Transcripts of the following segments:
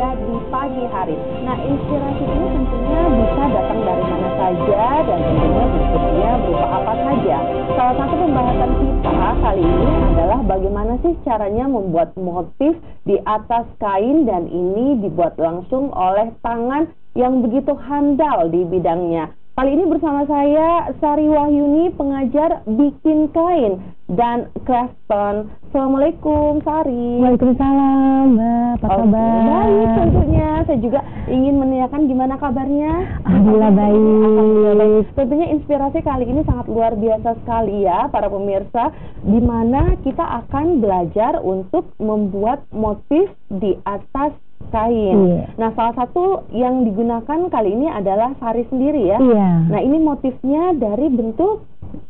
saya di pagi hari. Nah, inspirasi ini tentunya bisa datang dari mana saja dan tentunya bentuknya berupa apa saja. Salah satu pembahasan kita kali ini adalah bagaimana sih caranya membuat motif di atas kain, dan ini dibuat langsung oleh tangan yang begitu handal di bidangnya. Kali ini bersama saya Sari Wahyuni, pengajar bikin kain dan crafton. Assalamualaikum Sari. Waalaikumsalam Mbak, apa kabar? Baik tentunya. Saya juga ingin menanyakan gimana kabarnya. Alhamdulillah baik. Alhamdulillah baik. Tentunya inspirasi kali ini sangat luar biasa sekali ya para pemirsa, di mana kita akan belajar untuk membuat motif di atas kain. Iya. Nah, salah satu yang digunakan kali ini adalah Sari sendiri ya. Iya. Nah, ini motifnya dari bentuk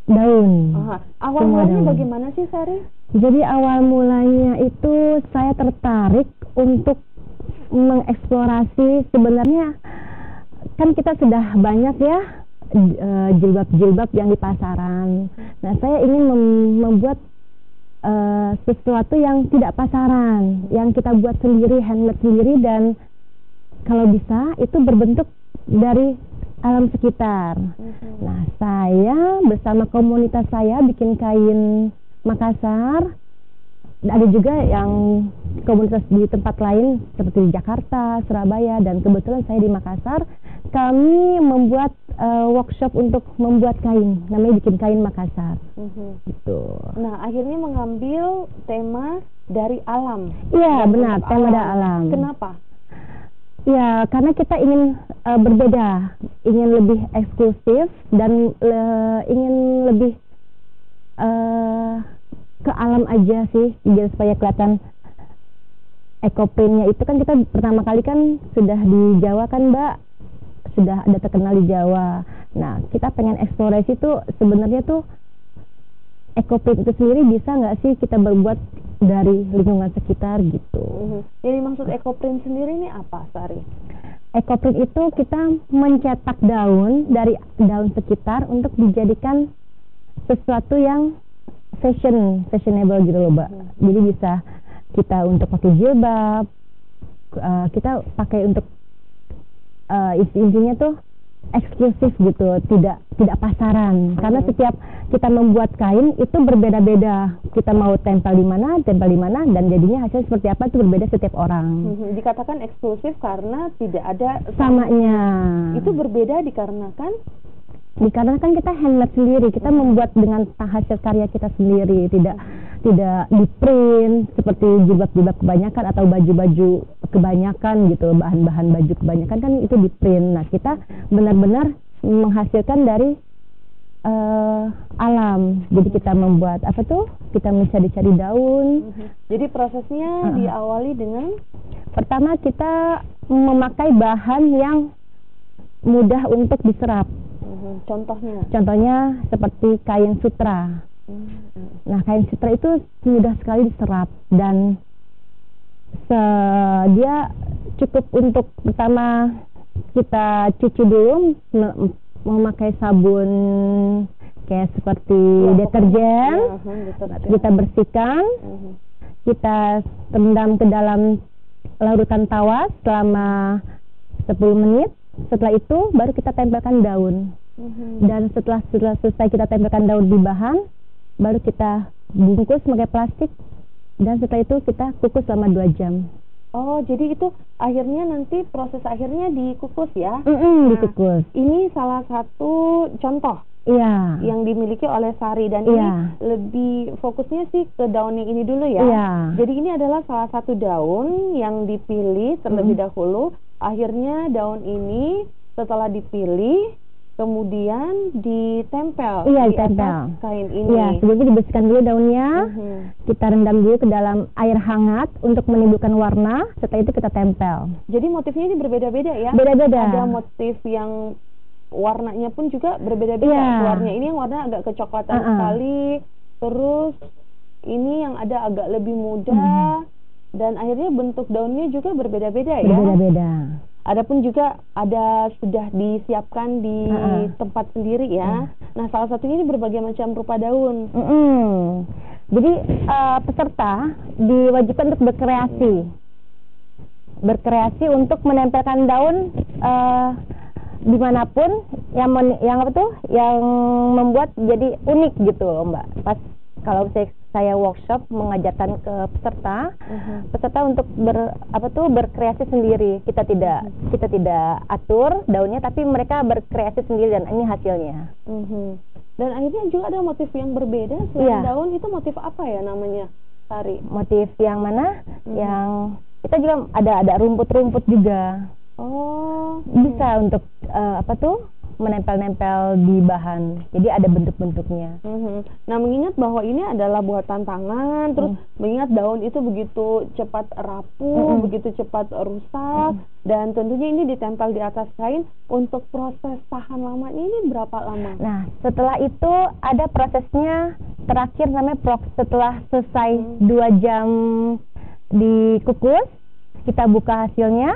daun. Awal Semua mulanya daun. bagaimana sih Sari? Jadi awal mulanya itu saya tertarik untuk mengeksplorasi, sebenarnya kan kita sudah banyak ya jilbab-jilbab yang di pasaran. Nah, saya ingin membuat sesuatu yang tidak pasaran, yang kita buat sendiri, handmade sendiri, dan kalau bisa itu berbentuk dari alam sekitar. Nah, saya bersama komunitas saya bikin kain Makassar, ada juga yang komunitas di tempat lain seperti di Jakarta, Surabaya, dan kebetulan saya di Makassar. Kami membuat workshop untuk membuat kain, namanya bikin kain Makassar. Gitu. Nah, akhirnya mengambil tema dari alam. Iya, benar, tema dari alam. Kenapa? Ya, karena kita ingin berbeda, ingin lebih eksklusif, dan ingin lebih ke alam aja sih, biar supaya kelihatan. Ekoprintnya itu kan kita pertama kali kan sudah di Jawa kan Mbak, sudah ada terkenal di Jawa. Nah, kita pengen eksplorasi tuh sebenarnya tuh ekoprint itu sendiri bisa nggak sih kita berbuat dari lingkungan sekitar gitu. Jadi maksud ekoprint sendiri ini apa, Sari? Ekoprint itu kita mencetak daun dari daun sekitar untuk dijadikan sesuatu yang fashionable gitu loh Mbak. Jadi bisa kita untuk pakai jilbab, kita pakai untuk intinya tuh eksklusif gitu, tidak pasaran. Karena setiap kita membuat kain itu berbeda-beda. Kita mau tempel di mana, dan jadinya hasil seperti apa itu berbeda setiap orang. Dikatakan eksklusif karena tidak ada samanya. Itu berbeda dikarenakan kita handmade sendiri, kita membuat dengan hasil karya kita sendiri, tidak di print seperti jilbab-jilbab kebanyakan atau baju-baju kebanyakan gitu, bahan-bahan baju kebanyakan kan itu di print. Nah, kita benar-benar menghasilkan dari alam. Jadi kita membuat kita mencari-cari daun. Jadi prosesnya diawali dengan pertama kita memakai bahan yang mudah untuk diserap. Contohnya seperti kain sutra. Nah, kain sutra itu mudah sekali diserap, dan dia cukup untuk pertama kita cuci dulu memakai sabun kayak seperti deterjen. Kita bersihkan, kita rendam ke dalam larutan tawas selama 10 menit. Setelah itu baru kita tempelkan daun. Dan setelah selesai kita tempelkan daun di bahan, baru kita bungkus pakai plastik, dan setelah itu kita kukus selama 2 jam. Oh, jadi itu akhirnya nanti proses akhirnya dikukus ya? Dikukus. Ini salah satu contoh yang dimiliki oleh Sari, dan ini lebih fokusnya sih ke daun yang ini dulu ya. Jadi ini adalah salah satu daun yang dipilih terlebih dahulu. Akhirnya daun ini setelah dipilih kemudian ditempel di atas kain ini. Iya, sebelumnya dibersihkan dulu daunnya. Kita rendam dulu ke dalam air hangat untuk menimbulkan warna. Setelah itu kita tempel. Jadi motifnya ini berbeda-beda ya? Beda-beda. Ada motif yang warnanya pun juga berbeda-beda. Warnanya ini yang warna agak kecoklatan sekali. Terus ini yang ada agak lebih muda. Dan akhirnya bentuk daunnya juga berbeda-beda ya? Berbeda-beda. Adapun juga ada sudah disiapkan di tempat sendiri ya. Nah, salah satunya ini berbagai macam rupa daun. Jadi peserta diwajibkan untuk berkreasi. berkreasi untuk menempelkan daun dimanapun yang apa tuh, yang membuat jadi unik gitu loh Mbak. Pas kalau saya workshop mengajarkan ke peserta untuk berkreasi sendiri. Kita tidak atur daunnya, tapi mereka berkreasi sendiri dan ini hasilnya. Dan akhirnya juga ada motif yang berbeda selain daun. Itu motif apa ya namanya, Sari? Motif yang mana? Yang kita juga ada rumput-rumput juga. Oh, bisa untuk menempel-nempel di bahan. Jadi ada bentuk-bentuknya. Nah, mengingat bahwa ini adalah buatan tangan, terus mengingat daun itu begitu cepat rapuh, begitu cepat rusak, dan tentunya ini ditempel di atas kain. Untuk proses tahan lamanya ini berapa lama? Nah, setelah itu ada prosesnya terakhir namanya setelah selesai 2 jam dikukus, kita buka hasilnya.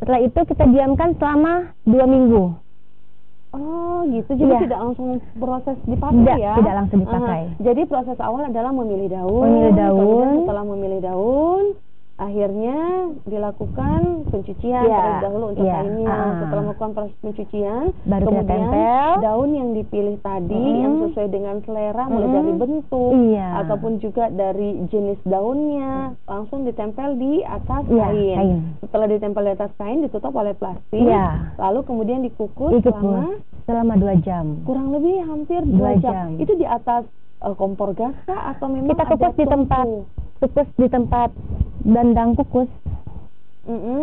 Setelah itu kita diamkan selama 2 minggu. Oh gitu, jadi tidak langsung proses dipakai ya? Tidak langsung dipakai. Jadi proses awal adalah memilih daun. Kemudian setelah memilih daun, akhirnya dilakukan pencucian terlebih dahulu untuk kainnya. Setelah melakukan proses pencucian, baru kemudian tempel daun yang dipilih tadi yang sesuai dengan selera, mulai dari bentuk ataupun juga dari jenis daunnya, langsung ditempel di atas kain. Setelah ditempel di atas kain, ditutup oleh plastik, lalu kemudian dikukus selama 2 jam. Kurang lebih hampir 2 jam. Itu di atas kompor gas kah, atau memang kita kukus di tempat dandang kukus?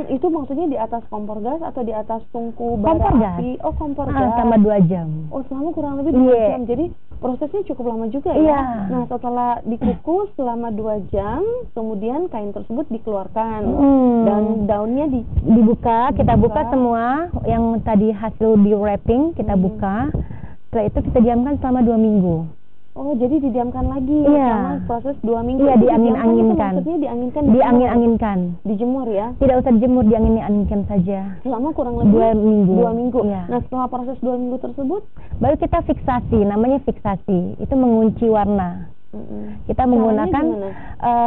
Itu maksudnya di atas kompor gas atau di atas tungku bara api? Oh, kompor gas. Selama 2 jam. Oh, selama kurang lebih 2 jam. Jadi prosesnya cukup lama juga ya. Nah, setelah dikukus selama 2 jam, kemudian kain tersebut dikeluarkan dan daunnya dibuka. Kita buka semua yang tadi hasil di wrapping, kita buka. Setelah itu kita diamkan selama 2 minggu. Oh, jadi didiamkan lagi selama proses 2 minggu. Iya, diangin-anginkan. Maksudnya dianginkan. Diangin-anginkan. Dijemur ya? Tidak usah dijemur, diangin-anginkan saja. Selama kurang lebih 2 minggu. 2 minggu. Iya. Nah, setelah proses 2 minggu tersebut, baru kita fiksasi. Namanya fiksasi. Itu mengunci warna. Kita menggunakan,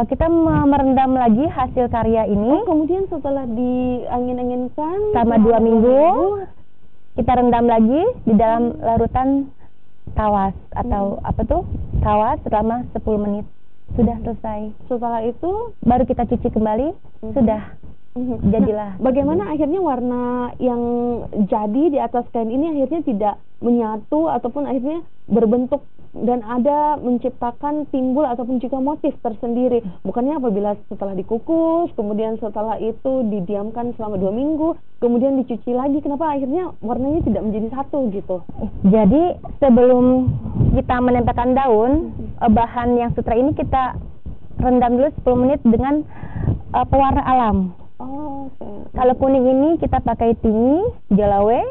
kita merendam lagi hasil karya ini. Kemudian setelah diangin-anginkan selama 2 minggu, kita rendam lagi di dalam larutan tawas atau tawas selama 10 menit. Sudah selesai. Setelah itu baru kita cuci kembali. Sudah jadilah. Nah, bagaimana akhirnya warna yang jadi di atas kain ini akhirnya tidak menyatu ataupun akhirnya berbentuk dan ada menciptakan timbul ataupun juga motif tersendiri? Bukannya apabila setelah dikukus, kemudian setelah itu didiamkan selama 2 minggu, kemudian dicuci lagi, kenapa akhirnya warnanya tidak menjadi satu gitu? Jadi sebelum kita menempelkan daun, bahan yang sutra ini kita rendam dulu 10 menit dengan pewarna alam. Kalau kuning ini kita pakai tinggi, jalawe,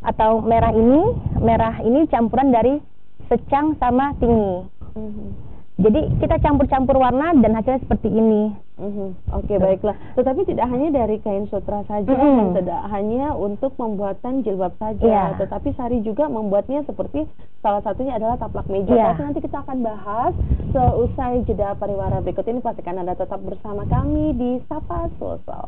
atau merah ini campuran dari secang sama tinggi. Jadi kita campur-campur warna dan hasilnya seperti ini. Oke, baiklah. Tetapi tidak hanya dari kain sutra saja dan tidak hanya untuk pembuatan jilbab saja, tetapi Sari juga membuatnya seperti salah satunya adalah taplak meja. Tapi nanti kita akan bahas seusai jeda pariwara berikut ini. Pastikan Anda tetap bersama kami di Sapa Sulsel.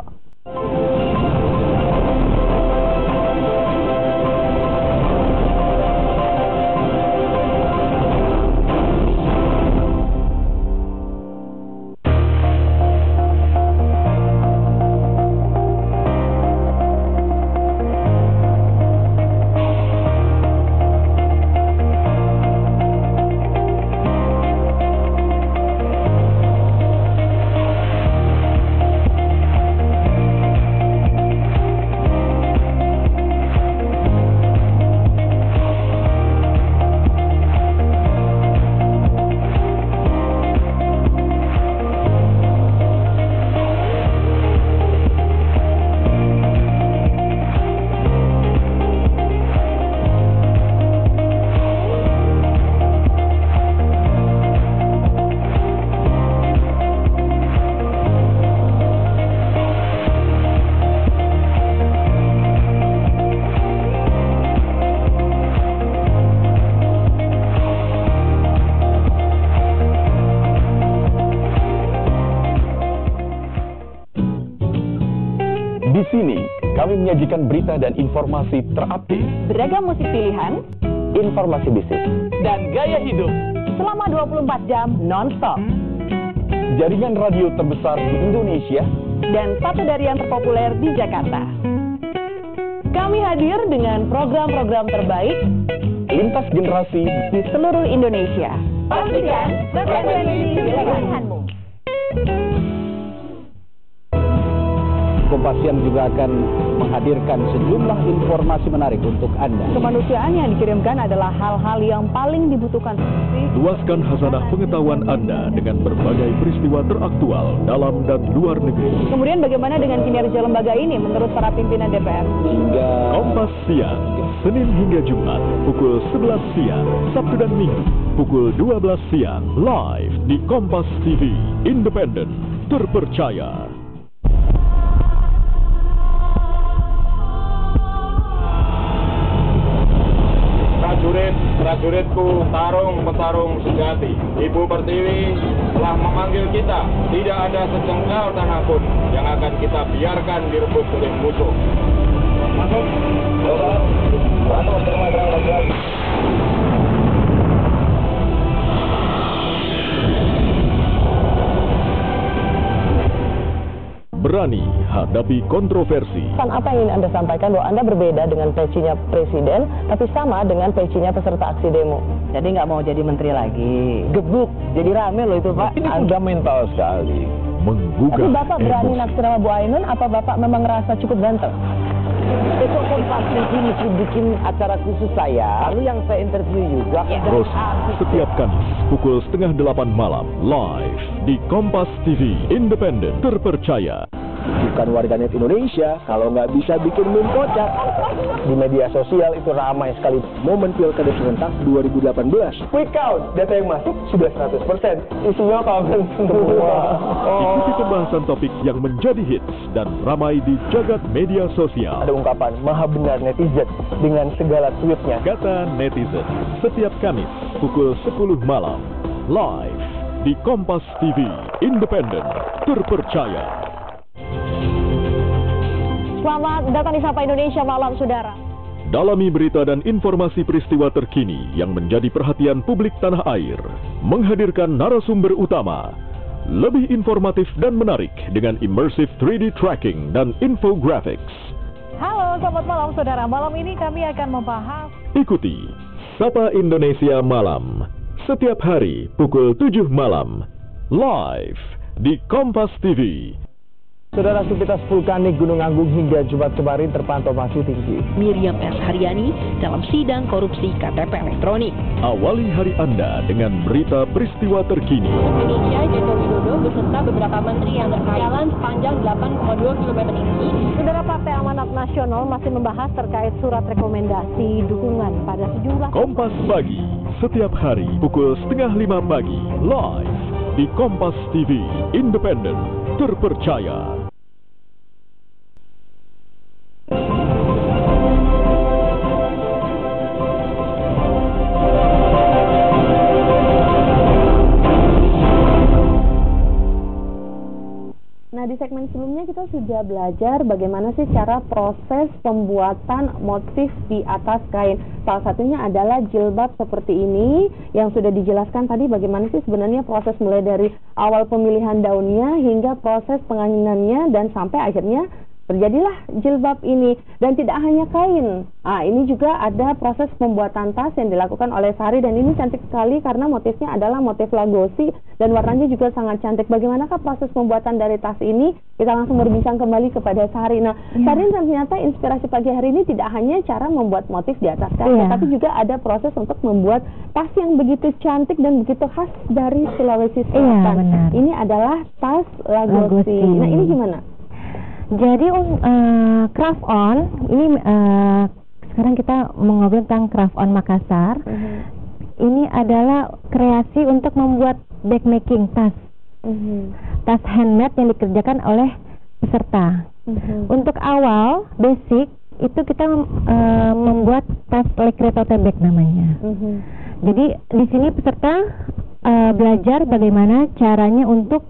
Di sini, kami menyajikan berita dan informasi terupdate, Beragam musik pilihan, informasi bisnis, dan gaya hidup. selama 24 jam non-stop. jaringan radio terbesar di Indonesia, Dan satu dari yang terpopuler di Jakarta. Kami hadir dengan program-program terbaik lintas generasi, di seluruh Indonesia. Pastikan frekuensi pilihanmu. Kompas Siang juga akan menghadirkan sejumlah informasi menarik untuk Anda. Kemanusiaan yang dikirimkan adalah hal-hal yang paling dibutuhkan. Luaskan hasanah pengetahuan Anda dengan berbagai peristiwa teraktual dalam dan luar negeri. Kemudian bagaimana dengan kinerja lembaga ini menurut para pimpinan DPR? Hingga Kompas Siang, Senin hingga Jumat, pukul 11 siang, Sabtu dan Minggu, pukul 12 siang, live di Kompas TV, independen, terpercaya. Prajuritku, petarung sejati. Ibu Pertiwi telah memanggil kita. Tidak ada sejengkal tanah pun yang akan kita biarkan direbut oleh musuh. Masuk. Berani hadapi kontroversi. Apa yang ingin Anda sampaikan bahwa Anda berbeda dengan pecinya presiden, tapi sama dengan pecinya peserta aksi demo? Jadi nggak mau jadi menteri lagi. Gebuk, jadi rame loh itu Pak. ini fundamental sekali. Tapi Menggugah Bapak berani emosi. naksir sama Bu Ainun, apa Bapak memang ngerasa cukup ganteng? Besok Kompas TV mesti bikin acara khusus saya. Lalu yang saya interview juga. Terus setiap Kamis pukul 7:30 malam live di Kompas TV, independen, terpercaya. Bukan warganet Indonesia kalau nggak bisa bikin meme kocak. Di media sosial itu ramai sekali momen pilkada serentak 2018. Quick count, data yang masuk sudah 100%. Isinya kawan semua. Ikuti pembahasan topik yang menjadi hits dan ramai di jagat media sosial. Ada ungkapan maha benar netizen dengan segala tweetnya. Kata netizen, setiap Kamis pukul 10 malam live di Kompas TV, independen, terpercaya. Selamat datang di Sapa Indonesia Malam, Saudara. Dalami berita dan informasi peristiwa terkini yang menjadi perhatian publik tanah air. Menghadirkan narasumber utama. Lebih informatif dan menarik dengan immersive 3D tracking dan infographics. Halo, selamat malam, Saudara. Malam ini kami akan membahas Ikuti Sapa Indonesia Malam setiap hari pukul 7 malam live di Kompas TV. Saudara, aktivitas vulkanik Gunung Agung hingga Jumat kemarin terpantau masih tinggi. Miriam S. Haryani dalam sidang korupsi KTP elektronik. Awali hari Anda dengan berita peristiwa terkini. Indonesia Joko Widodo beserta beberapa menteri yang terkait jalan sepanjang 8,2 km ini. Saudara, Partai Amanat Nasional masih membahas terkait surat rekomendasi dukungan pada sejumlah Kompas Pagi setiap hari pukul 4:30 pagi live di Kompas TV, independen, terpercaya. Nah, di segmen sebelumnya kita sudah belajar bagaimana sih cara proses pembuatan motif di atas kain. Salah satunya adalah jilbab seperti ini yang sudah dijelaskan tadi bagaimana sih sebenarnya proses mulai dari awal pemilihan daunnya hingga proses penganyinannya dan sampai akhirnya terjadilah jilbab ini. Dan tidak hanya kain. Ini juga ada proses pembuatan tas yang dilakukan oleh Sari dan ini cantik sekali karena motifnya adalah motif lagosi dan warnanya juga sangat cantik. Bagaimanakah proses pembuatan dari tas ini? Kita langsung berbincang kembali kepada Sari. Nah, Sari, ternyata inspirasi pagi hari ini tidak hanya cara membuat motif di atas kain, tapi juga ada proses untuk membuat tas yang begitu cantik dan begitu khas dari Sulawesi Selatan. Benar. Ini adalah tas lagosi. Nah, ini gimana? Jadi craft on ini sekarang kita mau ngobrol tentang craft on Makassar. Ini adalah kreasi untuk membuat bag making tas, tas handmade yang dikerjakan oleh peserta. Untuk awal basic itu kita membuat tas lekre tote bag namanya. Jadi di sini peserta belajar bagaimana caranya untuk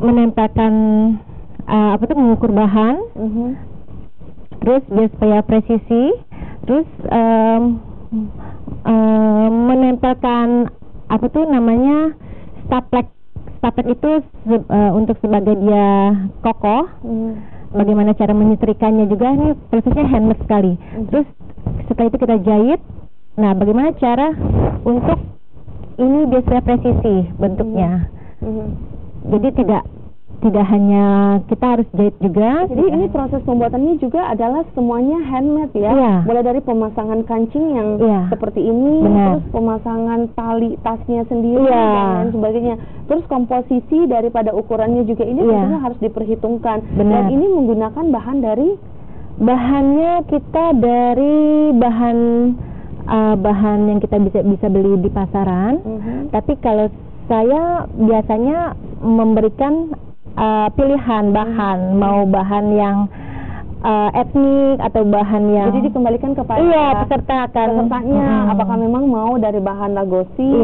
menempelkan mengukur bahan, terus dia supaya presisi, terus menempelkan staplek. Staplek itu untuk sebagai dia kokoh. Bagaimana cara menyetrikaannya juga, ini prosesnya handmade sekali. Terus setelah itu kita jahit. Nah, bagaimana cara untuk ini dia supaya presisi bentuknya. Jadi tidak hanya kita harus jahit juga. Jadi ini proses pembuatannya juga adalah semuanya handmade ya. Iya. Mulai dari pemasangan kancing yang seperti ini, terus pemasangan tali tasnya sendiri dan lain sebagainya. Terus komposisi daripada ukurannya juga ini tentunya harus diperhitungkan. Dan ini menggunakan bahannya kita dari bahan yang kita bisa beli di pasaran. Tapi kalau saya biasanya memberikan pilihan bahan, mau bahan yang etnik atau bahan yang jadi dikembalikan kepada pesertanya apakah memang mau dari bahan lagosi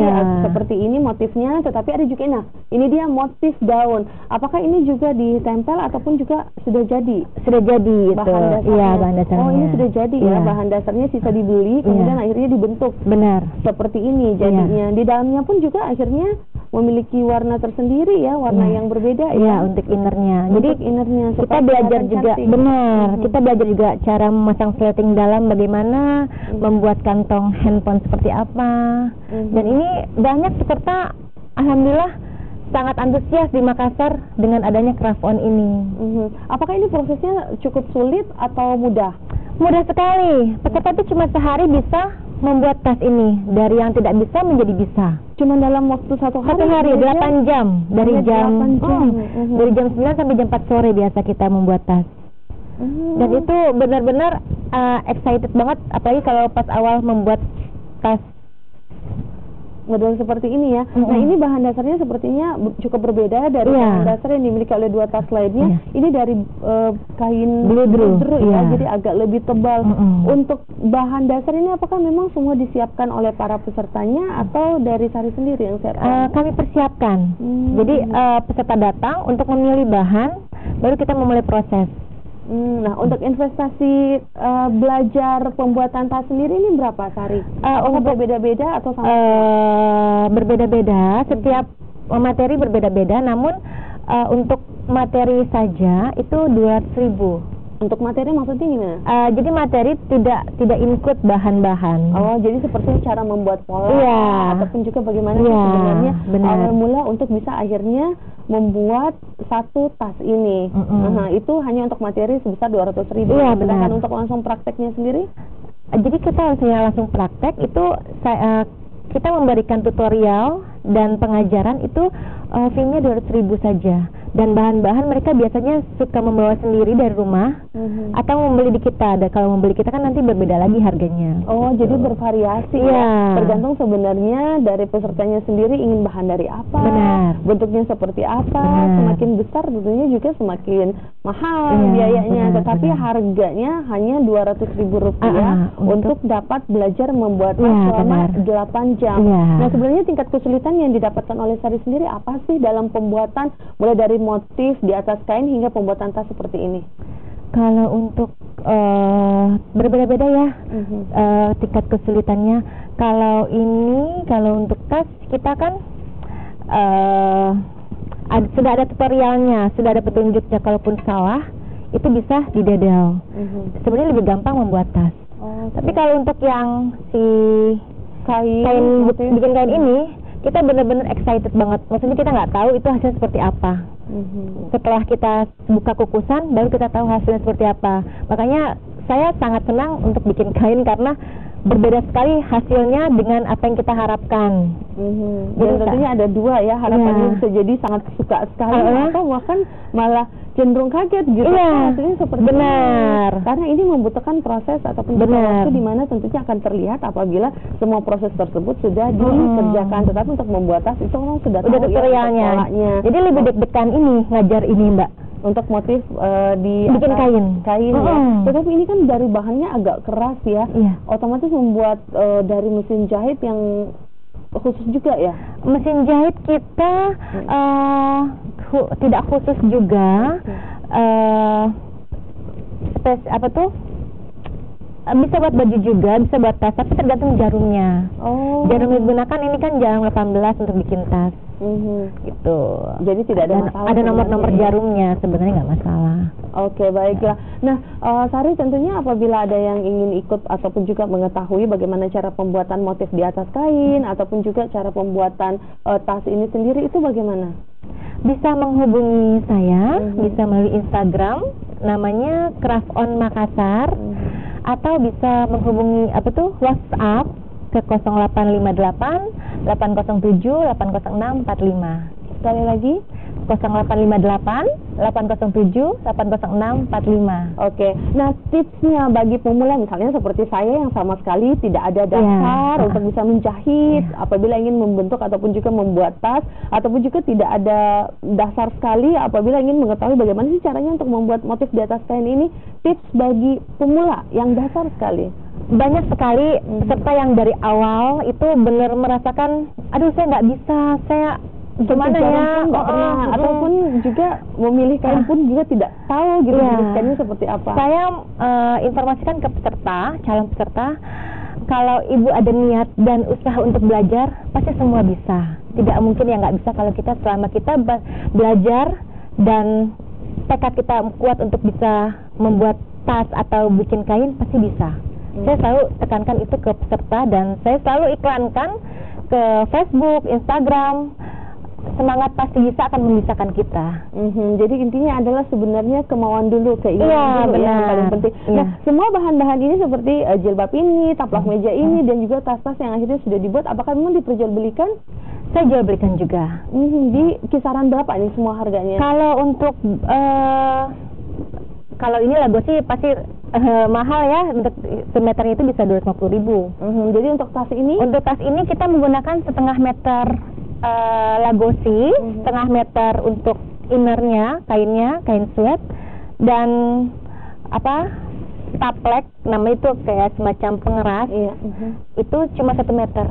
seperti ini motifnya, tetapi ada juga ini dia motif gaun, apakah ini juga ditempel ataupun juga sudah jadi bahan dasarnya. Bahan dasarnya. Oh, ini sudah jadi ya, bahan dasarnya sisa dibeli kemudian akhirnya dibentuk seperti ini jadinya. Di dalamnya pun juga akhirnya memiliki warna tersendiri ya, warna yang berbeda untuk innernya. Jadi innernya kita belajar juga kita belajar juga cara memasang slating dalam, bagaimana membuat kantong handphone seperti apa. Dan ini banyak peserta alhamdulillah sangat antusias di Makassar dengan adanya craft on ini. Apakah ini prosesnya cukup sulit atau mudah? Mudah sekali. Peserta itu cuma sehari bisa membuat tas ini, dari yang tidak bisa menjadi bisa. Cuma dalam waktu satu hari 8 jam. Dari jam 9 sampai jam 4 sore biasa kita membuat tas. Dan itu benar-benar excited banget, apalagi kalau pas awal membuat tas model seperti ini ya. Nah, ini bahan dasarnya sepertinya cukup berbeda dari bahan dasar yang dimiliki oleh dua tas lainnya. Ini dari kain bludru ya, jadi agak lebih tebal. Untuk bahan dasar ini apakah memang semua disiapkan oleh para pesertanya atau dari Sari sendiri yang siapkan? Kami persiapkan. Jadi peserta datang untuk memilih bahan, baru kita memulai proses. Nah, untuk investasi belajar pembuatan tas sendiri ini berapa, Sari? Apakah berbeda-beda atau sama? Berbeda-beda, setiap materi berbeda-beda, namun untuk materi saja itu 200.000. Untuk materi maksudnya gimana? Jadi materi tidak include bahan-bahan. Oh, jadi seperti cara membuat pola ataupun juga bagaimana sebenarnya awal mula untuk bisa akhirnya membuat satu tas ini. Itu hanya untuk materi sebesar 200.000. Sedangkan untuk langsung prakteknya sendiri? Jadi kita harusnya langsung praktek itu kita memberikan tutorial dan pengajaran itu fee-nya 200.000 saja. Dan bahan-bahan mereka biasanya suka membawa sendiri dari rumah atau membeli di kita. Dan kalau membeli kita kan nanti berbeda lagi harganya. Oh, jadi bervariasi ya. Tergantung sebenarnya dari pesertanya sendiri ingin bahan dari apa, bentuknya seperti apa. Semakin besar tentunya juga semakin mahal biayanya. Tetapi harganya hanya 200.000 rupiah untuk dapat belajar membuat tas selama 8 jam. Nah, sebenarnya tingkat kesulitan yang didapatkan oleh Sari sendiri apa sih dalam pembuatan mulai dari motif di atas kain hingga pembuatan tas seperti ini? Kalau untuk berbeda-beda ya tingkat kesulitannya. Kalau untuk tas kita kan sudah ada tutorialnya, sudah ada petunjuknya. Kalaupun salah itu bisa didedel. Sebenarnya lebih gampang membuat tas. Tapi kalau untuk yang bikin kain ini, kita benar-benar excited banget. Maksudnya kita nggak tahu itu hasilnya seperti apa. Setelah kita buka kukusan, baru kita tahu hasilnya seperti apa. Makanya saya sangat senang untuk bikin kain karena berbeda sekali hasilnya dengan apa yang kita harapkan. Jadi tentunya ada dua ya, harapannya bisa jadi sangat suka sekali atau bahkan malah cenderung kaget gitu. Hasilnya seperti benar. Karena ini membutuhkan proses ataupun waktu di mana tentunya akan terlihat apabila semua proses tersebut sudah dikerjakan. Tetapi untuk membuat tas itu orang sudah tahu tutorialnya. Jadi lebih deg-degan ini ngajar ini, Mbak. Untuk motif di bikin kain ya. Tetapi ini kan dari bahannya agak keras ya. Otomatis membuat dari mesin jahit yang khusus juga ya. Mesin jahit kita tidak khusus juga. bisa buat baju juga, bisa buat tas, tapi tergantung jarumnya. Jarum yang digunakan ini kan jarum 18 untuk bikin tas. Gitu. Jadi tidak ada masalah. Ada nomor-nomor jarumnya, sebenarnya nggak masalah. Oke, baiklah. Nah, Sari, tentunya apabila ada yang ingin ikut ataupun juga mengetahui bagaimana cara pembuatan motif di atas kain ataupun juga cara pembuatan tas ini sendiri, itu bagaimana? Bisa menghubungi saya, bisa melalui Instagram, namanya Craft on Makassar, atau bisa menghubungi WhatsApp ke 0858 807 806 45. Sekali lagi 0858 807 806 45. Oke. Nah, tipsnya bagi pemula misalnya seperti saya yang sama sekali tidak ada dasar untuk bisa menjahit, apabila ingin membentuk ataupun juga membuat tas, ataupun juga tidak ada dasar sekali apabila ingin mengetahui bagaimana sih caranya untuk membuat motif di atas kain ini, tips bagi pemula yang dasar sekali. Banyak sekali peserta yang dari awal itu benar merasakan, aduh saya nggak bisa, saya gimana ya, ataupun juga memilih kain pun juga tidak tahu gitu jenis kainnya seperti apa. Saya informasikan ke peserta, calon peserta, kalau ibu ada niat dan usaha untuk belajar, pasti semua bisa. Tidak mungkin yang nggak bisa kalau kita selama kita belajar dan tekad kita kuat untuk bisa membuat tas atau bikin kain, pasti bisa. Saya selalu tekankan itu ke peserta dan saya selalu iklankan ke Facebook, Instagram. Semangat pasti bisa akan memisahkan kita. Jadi intinya adalah sebenarnya kemauan dulu, keinginan dulu yang paling penting. Nah, semua bahan-bahan ini seperti jilbab ini, taplak meja ini, dan juga tas-tas yang akhirnya sudah dibuat, apakah memang diperjualbelikan? Saya jual belikan juga. Di kisaran berapa ini semua harganya? Kalau untuk kalau ini lagu sih pasti mahal ya, untuk semeternya itu bisa 250.000. Jadi untuk tas ini? Untuk tas ini kita menggunakan setengah meter lagosi, setengah meter untuk innernya, kainnya, kain sweat, dan taplek, namanya itu kayak semacam pengeras, itu cuma 1 meter.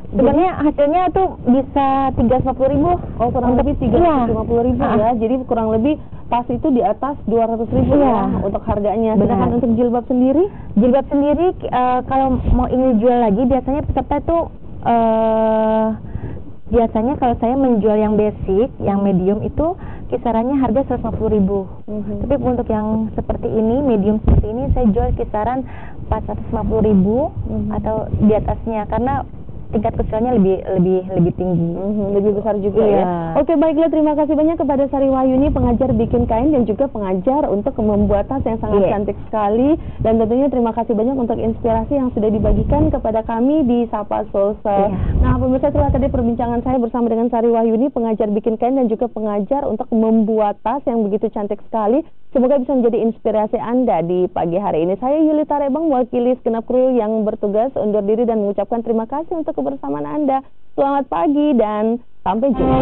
Sebenarnya hasilnya tuh bisa 350.000. Kurang lebih 350.000 ya. Jadi kurang lebih tas itu di atas 200.000 ya untuk harganya. Sedangkan untuk jilbab sendiri? Jilbab sendiri kalau mau ingin jual lagi, biasanya peserta itu biasanya kalau saya menjual yang basic, yang medium itu kisarannya harga 150.000. Tapi untuk yang seperti ini, medium seperti ini, saya jual kisaran 450.000 atau di atasnya, karena tingkat kesulitannya lebih tinggi, lebih besar juga ya. Oke, baiklah, terima kasih banyak kepada Sari Wahyuni, pengajar bikin kain dan juga pengajar untuk membuat tas yang sangat cantik sekali. Dan tentunya terima kasih banyak untuk inspirasi yang sudah dibagikan kepada kami di Sapa Social. Nah, pemirsa, itulah tadi perbincangan saya bersama dengan Sari Wahyuni, pengajar bikin kain dan juga pengajar untuk membuat tas yang begitu cantik sekali. Semoga bisa menjadi inspirasi Anda di pagi hari ini. Saya Yulita Rebang, mewakili segenap kru yang bertugas, undur diri dan mengucapkan terima kasih untuk kebersamaan Anda. Selamat pagi dan sampai jumpa.